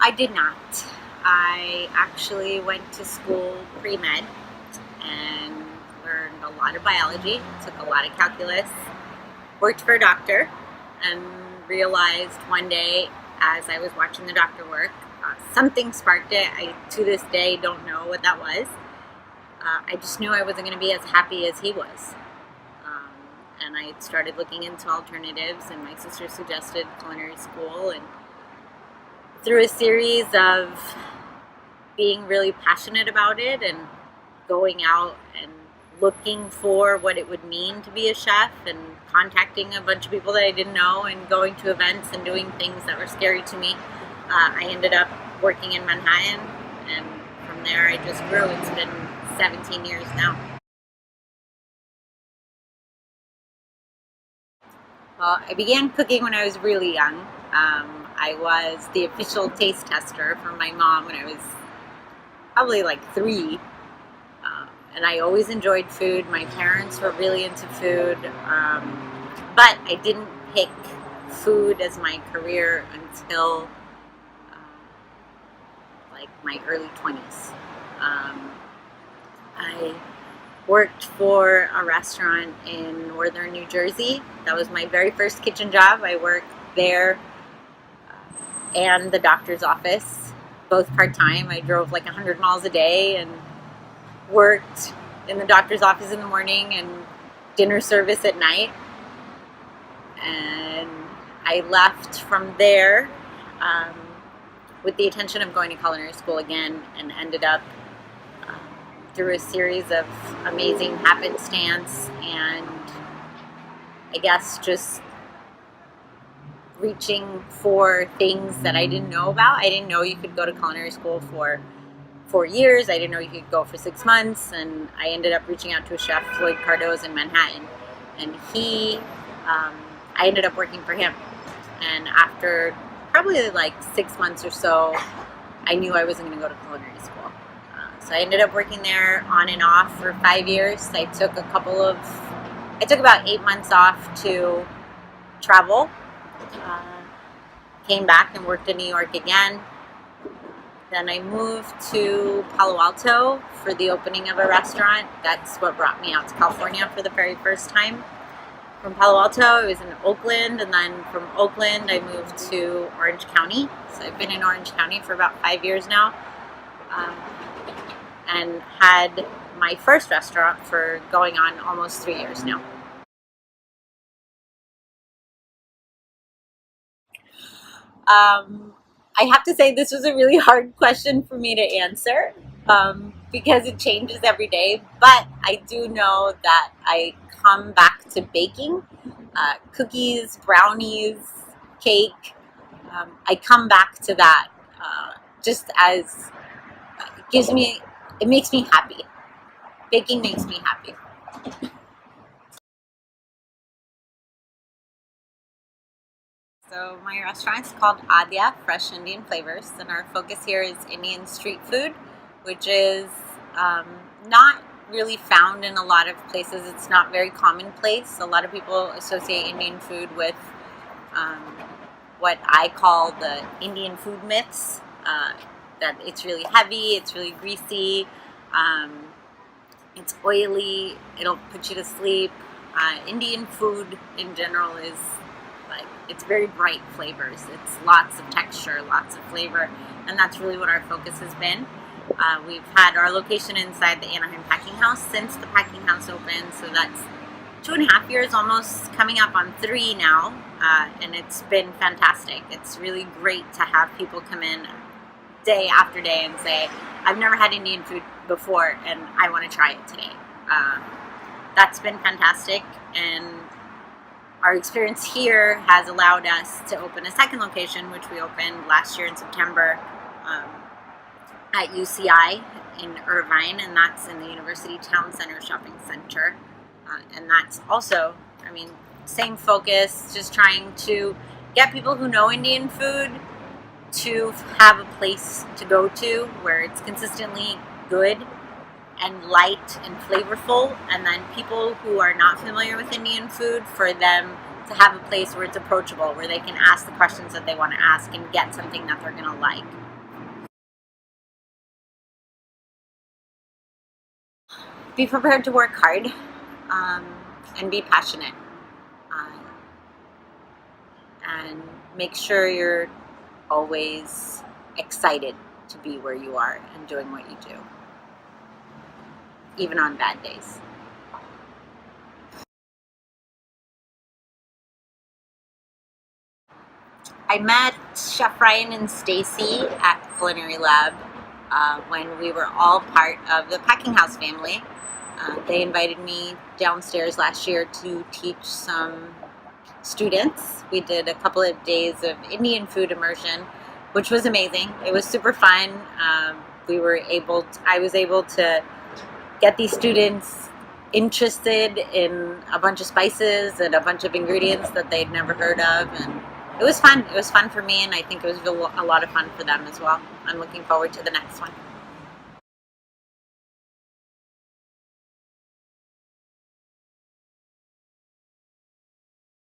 I did not. I actually went to school pre-med and learned a lot of biology, took a lot of calculus, worked for a doctor, and realized one day as I was watching the doctor work, something sparked it. I, to this day, don't know what that was. I just knew I wasn't going to be as happy as he was. And I started looking into alternatives, and my sister suggested culinary school, and through a series of being really passionate about it and going out and looking for what it would mean to be a chef and contacting a bunch of people that I didn't know and going to events and doing things that were scary to me, I ended up working in Manhattan, and from there I just grew. It's been 17 years now. Well, I began cooking when I was really young. I was the official taste tester for my mom when I was probably like 3. And I always enjoyed food. My parents were really into food. But I didn't pick food as my career until like my early 20s. I worked for a restaurant in northern New Jersey. That was my very first kitchen job. I worked there and the doctor's office, both part-time. I drove like 100 miles a day and worked in the doctor's office in the morning and dinner service at night. And I left from there with the intention of going to culinary school again, and ended up through a series of amazing happenstance and I guess just reaching for things that I didn't know about. I didn't know you could go to culinary school for 4 years. I didn't know you could go for 6 months, and I ended up reaching out to a chef, Floyd Cardoz in Manhattan, and I ended up working for him. And after probably like 6 months or so, I knew I wasn't going to go to culinary school. So I ended up working there on and off for 5 years. I took about 8 months off to travel. Came back and worked in New York again. Then I moved to Palo Alto for the opening of a restaurant. That's what brought me out to California for the very first time. From Palo Alto, I was in Oakland, and then from Oakland, I moved to Orange County. So I've been in Orange County for about 5 years now. And had my first restaurant for going on almost 3 years now. I have to say this was a really hard question for me to answer because it changes every day, but I do know that I come back to baking, cookies, brownies, cake. I come back to that just as it makes me happy. Baking makes me happy. So my restaurant is called ADYA, Fresh Indian Flavors, and our focus here is Indian street food, which is not really found in a lot of places. It's not very commonplace. A lot of people associate Indian food with what I call the Indian food myths, that it's really heavy, it's really greasy, it's oily, it'll put you to sleep. Indian food in general is it's very bright flavors. It's lots of texture, lots of flavor, and that's really what our focus has been. We've had our location inside the Anaheim Packing House since the Packing House opened, so that's 2.5 years, almost coming up on 3 now, and it's been fantastic. It's really great to have people come in day after day and say, I've never had Indian food before, and I want to try it today. That's been fantastic, and our experience here has allowed us to open a second location, which we opened last year in September at UCI in Irvine, and that's in the University Town Center Shopping Center. And that's also, same focus, just trying to get people who know Indian food to have a place to go to where it's consistently good and light and flavorful, and then people who are not familiar with Indian food, for them to have a place where it's approachable, where they can ask the questions that they want to ask and get something that they're going to like. be prepared to work hard and be passionate. And make sure you're always excited to be where you are and doing what you do, even on bad days. I met Chef Ryan and Stacy at Culinary Lab when we were all part of the Packing House family. They invited me downstairs last year to teach some students. We did a couple of days of Indian food immersion, which was amazing. It was super fun. I was able to get these students interested in a bunch of spices and a bunch of ingredients that they'd never heard of, and it was fun. It was fun for me, and I think it was a lot of fun for them as well. I'm looking forward to the next one.